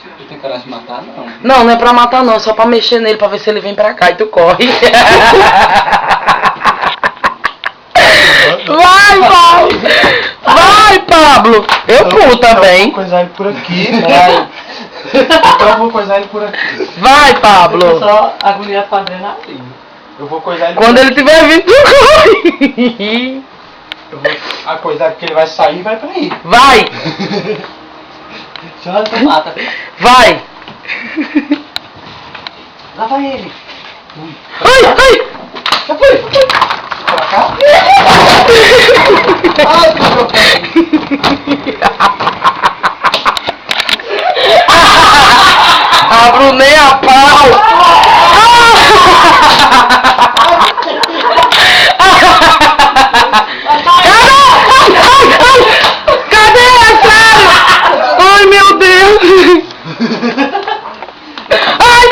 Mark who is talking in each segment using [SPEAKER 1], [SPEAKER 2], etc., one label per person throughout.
[SPEAKER 1] Ele tem coragem de matar, não.
[SPEAKER 2] Não, não é pra matar não, é só pra mexer nele, pra ver se ele vem pra cá e tu corre. Vai, Pablo! Vai, Pablo! Eu pulo também.
[SPEAKER 3] Eu vou coisar ele por aqui.
[SPEAKER 2] Vai.
[SPEAKER 3] Então eu vou coisar ele por aqui.
[SPEAKER 2] Vai, Pablo!
[SPEAKER 1] Só agonia fazendo assim.
[SPEAKER 3] Eu vou coisar ele
[SPEAKER 2] Quando
[SPEAKER 3] por
[SPEAKER 2] ele tiver vindo, tu corre!
[SPEAKER 3] Eu vou coisar porque ele vai sair e vai pra aí.
[SPEAKER 2] Vai!
[SPEAKER 1] Chama tu mata.
[SPEAKER 2] Vai!
[SPEAKER 1] Lá vai ele.
[SPEAKER 2] Ai, ai!
[SPEAKER 3] Já foi! Pra cá? Ai, que
[SPEAKER 2] A Brunei a pau! Cadê a cara? Ai, meu Deus! Ai!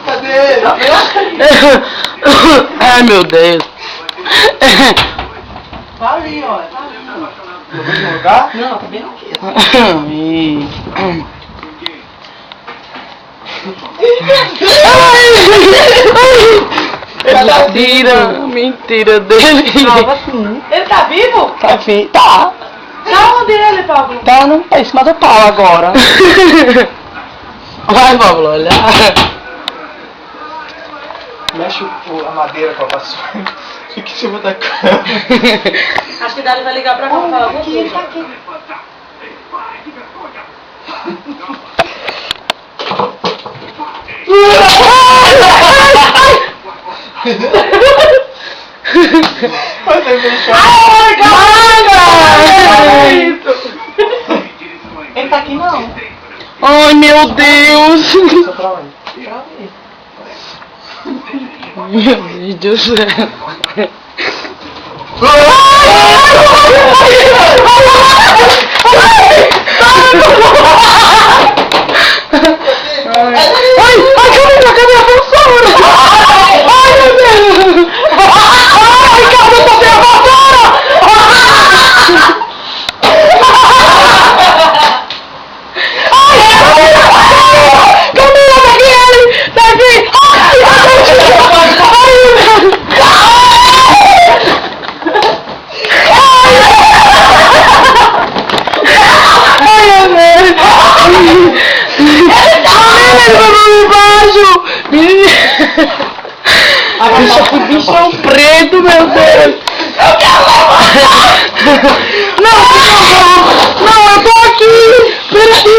[SPEAKER 3] Cadê ele?
[SPEAKER 2] Ai, meu Deus.
[SPEAKER 1] Tá ali, ó. Tá ali, ó.
[SPEAKER 3] No mesmo lugar?
[SPEAKER 1] Não, tá bem aqui.
[SPEAKER 2] Mentira, mentira dele.
[SPEAKER 1] Tava assim. Ele tá vivo?
[SPEAKER 2] Tá, filho, tá.
[SPEAKER 1] Tá onde ele, Pablo?
[SPEAKER 2] Tá no em cima do pau agora. Vai, Pablo, olha.
[SPEAKER 3] Mexe a madeira com a vassoura. Fica em cima da cama.
[SPEAKER 1] Acho que o Dali vai ligar pra cá e falar aqui, ele tá aqui.
[SPEAKER 3] Vai ter fechado.
[SPEAKER 2] Ai,
[SPEAKER 1] Ele tá aqui não.
[SPEAKER 2] ai, meu Deus.
[SPEAKER 3] Só pra onde?
[SPEAKER 2] Meu Deus do céu. Ai, cadê a vassoura? Ai, meu Deus. Ai, cadê a vassoura? Camila, pegue ele! Pegue! Ai, meu Deus! Ele foi embaixo! A bicha, que bichão preto, meu Deus! Eu quero levar! Não, eu tô aqui! Peraí!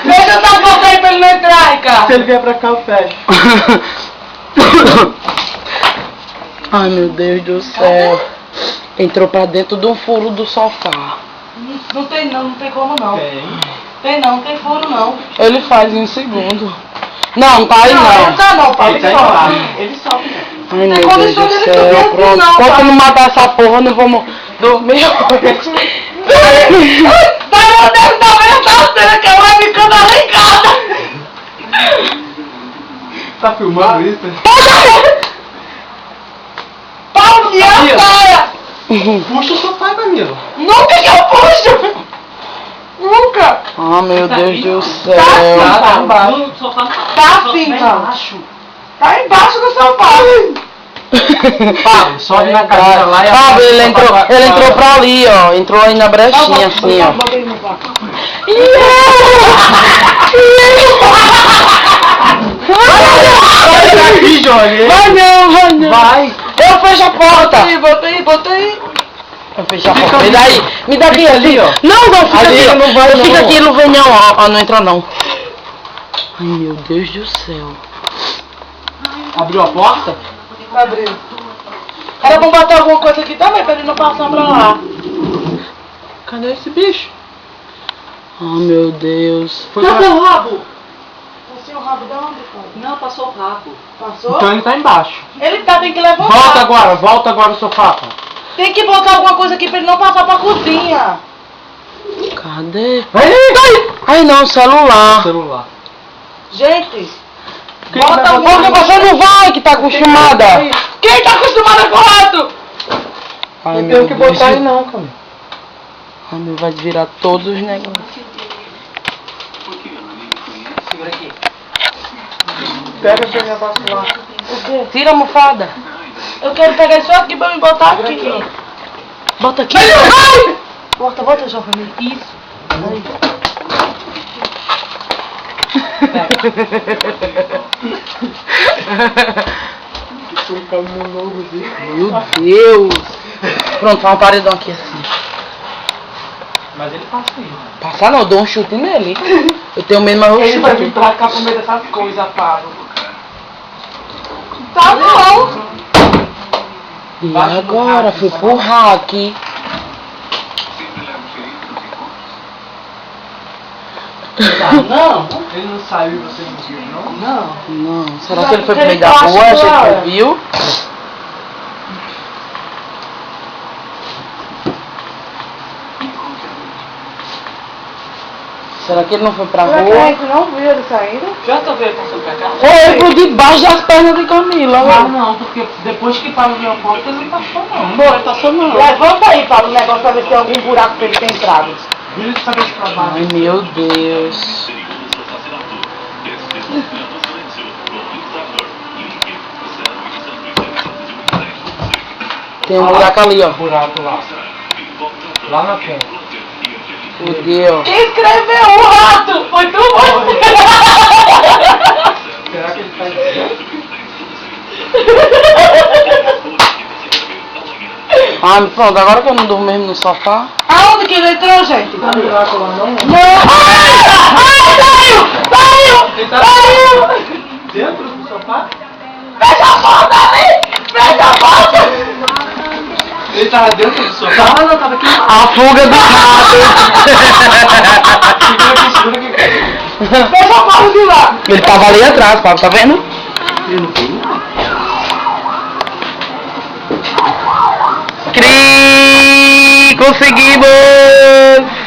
[SPEAKER 2] Deixa eu dar a volta aí pra ele não entrar, cara!
[SPEAKER 3] Se ele vier pra cá, eu fecho.
[SPEAKER 2] Ai, meu Deus do céu! Entrou pra dentro de um furo do sofá.
[SPEAKER 1] Não tem não, não tem como não.
[SPEAKER 3] Tem.
[SPEAKER 1] Tem não, não tem furo não.
[SPEAKER 2] Ele faz em um segundo. Não, tá aí
[SPEAKER 1] Não,
[SPEAKER 2] não.
[SPEAKER 1] tá não, Pablo,
[SPEAKER 3] Ele tá
[SPEAKER 1] ele sobe.
[SPEAKER 3] embaixo.
[SPEAKER 1] Ele sobe.
[SPEAKER 2] Ai, meu Deus
[SPEAKER 1] condição
[SPEAKER 2] do
[SPEAKER 1] dele
[SPEAKER 2] céu.
[SPEAKER 1] subir aqui,
[SPEAKER 2] Pronto.
[SPEAKER 1] não,
[SPEAKER 2] Enquanto
[SPEAKER 1] pai.
[SPEAKER 2] eu não matar essa porra, eu não vou dormir.
[SPEAKER 1] Tá, meu Deus, tá vendo? Tá vendo que vai ficando arrancada.
[SPEAKER 3] Tá filmando isso?
[SPEAKER 1] Paulo, me apaia!
[SPEAKER 3] Puxa o sofá, Camila.
[SPEAKER 1] Nunca que eu puxo! Nunca!
[SPEAKER 2] Ah, meu Deus do céu.
[SPEAKER 1] Tá embaixo. Tá sim, Paulo. Tá embaixo do sofá.
[SPEAKER 3] Pablo, sobe na cadeira lá e
[SPEAKER 2] Pablo, ele entrou pra ali, ó. Entrou aí na brechinha, assim, ó.
[SPEAKER 1] Bota ele no quarto.
[SPEAKER 3] Vai aqui, Johnny.
[SPEAKER 2] Vai não, vai não.
[SPEAKER 3] Vai.
[SPEAKER 2] Eu fecho a porta.
[SPEAKER 1] Bota aí.
[SPEAKER 2] Eu fecho a porta. Me dá aí. Me dá aqui,
[SPEAKER 3] ali, ó.
[SPEAKER 2] Não, fica
[SPEAKER 3] Ali,
[SPEAKER 2] aqui.
[SPEAKER 3] ó, não vai, não.
[SPEAKER 2] Fica aqui, não vem não, ó. Não entra não. Ai, meu Deus do céu.
[SPEAKER 3] Abriu a porta?
[SPEAKER 1] Abriu. Era bom botar alguma coisa aqui também pra ele não passar pra lá.
[SPEAKER 3] Cadê esse bicho?
[SPEAKER 2] Oh, meu Deus.
[SPEAKER 3] Foi pra...
[SPEAKER 1] o rabo? Passou o rabo de onde, Paulo? Não, passou o rabo. Passou?
[SPEAKER 3] Então ele tá embaixo.
[SPEAKER 1] Ele tá, tem que levantar.
[SPEAKER 3] Volta agora o sofá, pá.
[SPEAKER 1] Tem que botar alguma coisa aqui pra ele não passar pra cozinha.
[SPEAKER 2] Cadê? Ai não, celular.
[SPEAKER 3] Celular.
[SPEAKER 1] Gente,
[SPEAKER 3] Quem
[SPEAKER 1] bota
[SPEAKER 3] vai
[SPEAKER 1] alguma
[SPEAKER 2] Porque você não vai que tá acostumada.
[SPEAKER 1] Quem tá acostumado é correto?
[SPEAKER 2] Ai,
[SPEAKER 3] Não
[SPEAKER 2] meu
[SPEAKER 3] tem o que
[SPEAKER 2] Deus.
[SPEAKER 3] botar aí não, Camila.
[SPEAKER 2] Ai, meu, vai virar todos os negócios.
[SPEAKER 3] Segura aqui. Pega pra minha vascular.
[SPEAKER 1] O quê?
[SPEAKER 2] Tira a almofada.
[SPEAKER 1] Eu quero pegar isso aqui pra me botar aqui.
[SPEAKER 2] Bota aqui.
[SPEAKER 1] Ai! Bota, Jovem. Isso. Aí.
[SPEAKER 3] Isso é um caminho novo, viu?
[SPEAKER 2] Meu Deus. Pronto, faz um paredão aqui assim.
[SPEAKER 3] Mas ele passa aí.
[SPEAKER 2] Passar não, eu dou um chute nele. Eu tenho medo, mas eu
[SPEAKER 3] Ele vai vir
[SPEAKER 2] chuto.
[SPEAKER 3] pra cá por meio dessas coisas, Pablo.
[SPEAKER 1] Tá bom.
[SPEAKER 2] E agora? Fui pro hack.
[SPEAKER 1] Tá, não.
[SPEAKER 3] Ele não saiu e você não viu, não?
[SPEAKER 1] Não.
[SPEAKER 2] Não, será que ele foi pro meio
[SPEAKER 1] Ele
[SPEAKER 2] da
[SPEAKER 1] passa
[SPEAKER 2] rua? A
[SPEAKER 1] lá.
[SPEAKER 2] gente não viu? Será que ele não foi pra
[SPEAKER 1] Será que a
[SPEAKER 2] rua?
[SPEAKER 1] gente não viu ele saindo?
[SPEAKER 3] Já tô vendo passou pra cá?
[SPEAKER 2] Foi por debaixo das pernas de Camila.
[SPEAKER 3] Ah, não, porque depois que Pablo viu a porta, ele não passou não.
[SPEAKER 2] Não, ele passou não.
[SPEAKER 1] Levanta aí, Paulo, o negócio pra ver se tem algum buraco pra ele ter entrado.
[SPEAKER 3] Vira de cabeça pra baixo.
[SPEAKER 2] Ai, meu Deus. Tem um buraco ali, ó.
[SPEAKER 3] Buraco lá. Lá na ponta.
[SPEAKER 2] Fudeu.
[SPEAKER 1] Quem escreveu o rato? Foi tu, você.
[SPEAKER 3] Será que ele tá dizendo?
[SPEAKER 2] Ai, pronto, agora que eu não durmo mesmo no sofá.
[SPEAKER 1] Aonde que ele entrou, gente?
[SPEAKER 3] Tá no buraco lá não?
[SPEAKER 1] Não! Saiu!
[SPEAKER 3] Ele tá
[SPEAKER 1] Saiu!
[SPEAKER 3] dentro do sofá?
[SPEAKER 1] Fecha a porta ali! Fecha a porta!
[SPEAKER 3] Ele tava dentro do sofá? Ah, não, tava aqui.
[SPEAKER 2] A fuga do rato.
[SPEAKER 3] Segura aqui.
[SPEAKER 1] Fecha a porta de lá!
[SPEAKER 2] Ele tava ali atrás, Paulo, tá vendo?
[SPEAKER 3] Eu não vi.
[SPEAKER 2] Cri! Conseguimos!